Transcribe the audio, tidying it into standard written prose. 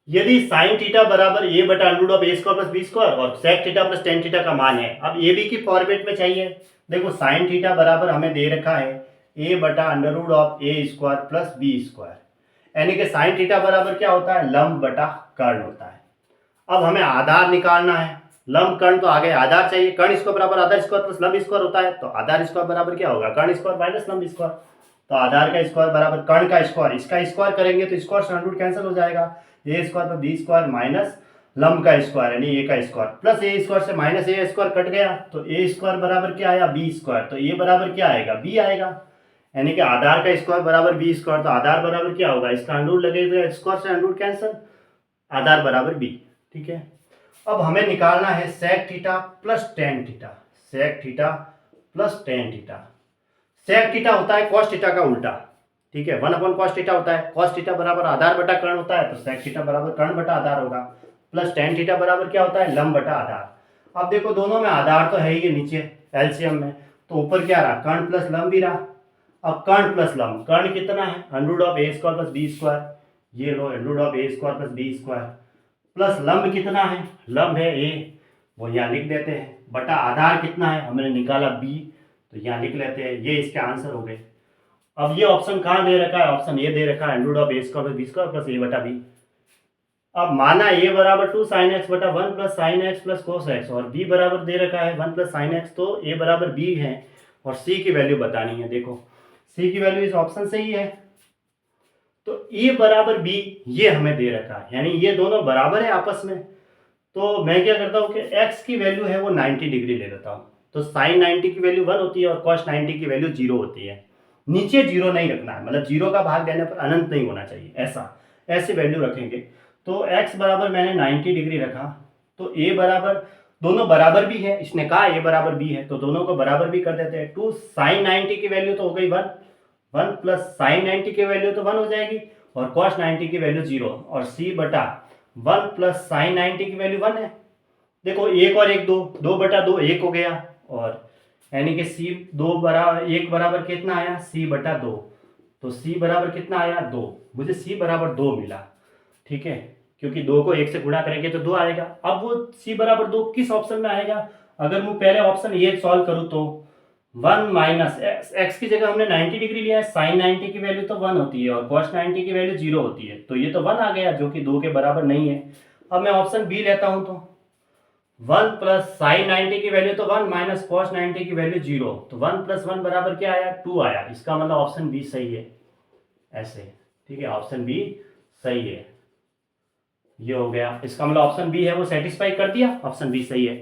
यदि sine theta बराबर a बटा under root of a square plus b square और sec theta plus tan theta का मान है, अब ए बी की फॉर्मेट में चाहिए। देखो साइन थीटा बराबर हमें दे रखा है ए बटा under root of a square plus b square, यानी कि साइन थीटा बराबर क्या होता है, लंब बटा कर्ण होता है। अब हमें आधार निकालना है, लंब कर्ण तो आगे आधार चाहिए, कर्ण स्क्वायर बराबर आधार स्क्वायर प्लस लंब स्क्वायर होता है, तो आधार स्क्वायर बराबर क्या होगा, कर्ण स्क्वायर माइनस लंब स्क्वायर। तो आधार का स्क्वायर बराबर कर्ण का स्क्वायर, इसका स्क्वायर करेंगे तो स्क्वायर से अंडर रूट कैंसिल हो जाएगा, ए स्क्वायर पर बी स्क्वायर माइनस लंब का स्क्वायर यानी ए का स्क्वायर प्लस ए स्क्वायर से माइनस ए स्क्वायर कट गया, तो ए स्क्वायर बराबर क्या आया, बी स्क्वायर, तो ए बराबर क्या आएगा, बी आएगा, यानी कि आधार का स्क्वायर बराबर बी स्क्वायर, तो आधार बराबर क्या होगा, इसका अंडर रूट लगेगा, स्क्वायर से अंडर रूट कैंसिल, आधार बराबर बी। ठीक है, अब हमें निकालना है sec theta plus tan theta, sec theta plus tan theta. Sec theta होता है कॉस थीटा का उल्टा, ठीक है, 1/cos थीटा होता है, cos थीटा बराबर आधार बटा कर्ण होता है, तो सेक थीटा बराबर कर्ण बटा आधार होगा, प्लस टेन थीटा बराबर क्या होता है, लंब बटा आधार। अब देखो दोनों में आधार तो है ही नीचे एलसीएम में, तो ऊपर क्या रहा, कर्ण प्लस लंब भी रहा। अब कर्ण प्लस लंब, कर्ण कितना है, under root of a square plus b square, ये लो under root of a square plus b square, plus लंब कितना है, लंब है ए, वो यहाँ लिख देते हैं, बटा आधार कितना है, हमने निकाला बी, तो यहाँ लिख लेते हैं, ये इसके आंसर हो गए। अब ये ऑप्शन कहाँ दे रखा है, ऑप्शन ये दे रखा है under root of a square plus b square plus a बटा बी। अब माना ए बराबर 2 साइन एक्स बटा 1 plus sine x plus cos x, और बी बराबर दे रखा है 1 प्लस साइन एक्स, तो ए बराबर बी है, और सी की वैल्यू बतानी है। देखो सी की वैल्यू इस ऑप्शन से ही है, तो ए बराबर बी ये हमें दे रखा है, यानी ये दोनों बराबर है आपस में। तो मैं क्या करता हूँ कि x की वैल्यू है वो 90 डिग्री ले लेता हूँ, तो साइन 90 की वैल्यू 1 होती है और कॉस 90 की वैल्यू 0 होती है। नीचे 0 नहीं रखना है, मतलब 0 का भाग देने पर अनंत नहीं होना चाहिए, ऐसे वैल्यू रखेंगे। तो x बराबर मैंने 90 डिग्री रखा, तो a बराबर, दोनों बराबर भी है, इसने कहा a बराबर b है, तो दोनों को बराबर भी कर देते हैं। 2 साइन 90 की वैल्यू तो हो गई 1, 1 प्लस साइन 90 की वैल्यू तो 1 हो जाएगी, और कॉस 90 की वैल्यू 0, और c बटा 1 प्लस साइन 90 की वैल्यू 1 है। देखो एक और एक 2, 2 बटा 2 1 हो गया, और यानी कि सी 2 बराबर 1 बराबर कितना आया, सी बटा 2, तो सी बराबर कितना आया 2, मुझे सी बराबर 2 मिला। ठीक है, क्योंकि 2 को 1 से गुणा करेंगे तो 2 आएगा। अब वो सी बराबर 2 किस ऑप्शन में आएगा, अगर मैं पहले ऑप्शन ये सॉल्व करूँ तो 1 माइनस एक्स की जगह हमने 90 डिग्री लिया है, साइन 90 की वैल्यू तो 1 होती है और कॉस 90 की वैल्यू 0 होती है, तो ये तो 1 आ गया जो कि 2 के बराबर नहीं है। अब मैं ऑप्शन बी लेता हूं, तो 1 प्लस साइन 90 की वैल्यू तो 1 माइनस कॉस 90 की वैल्यू 0, तो 1 प्लस 1 बराबर क्या आया, 2 आया, इसका मतलब ऑप्शन बी सही है, ऐसे। ठीक है, ऑप्शन बी सही है, ये हो गया, इसका मतलब ऑप्शन बी है वो सेटिस्फाई कर दिया, ऑप्शन बी सही है।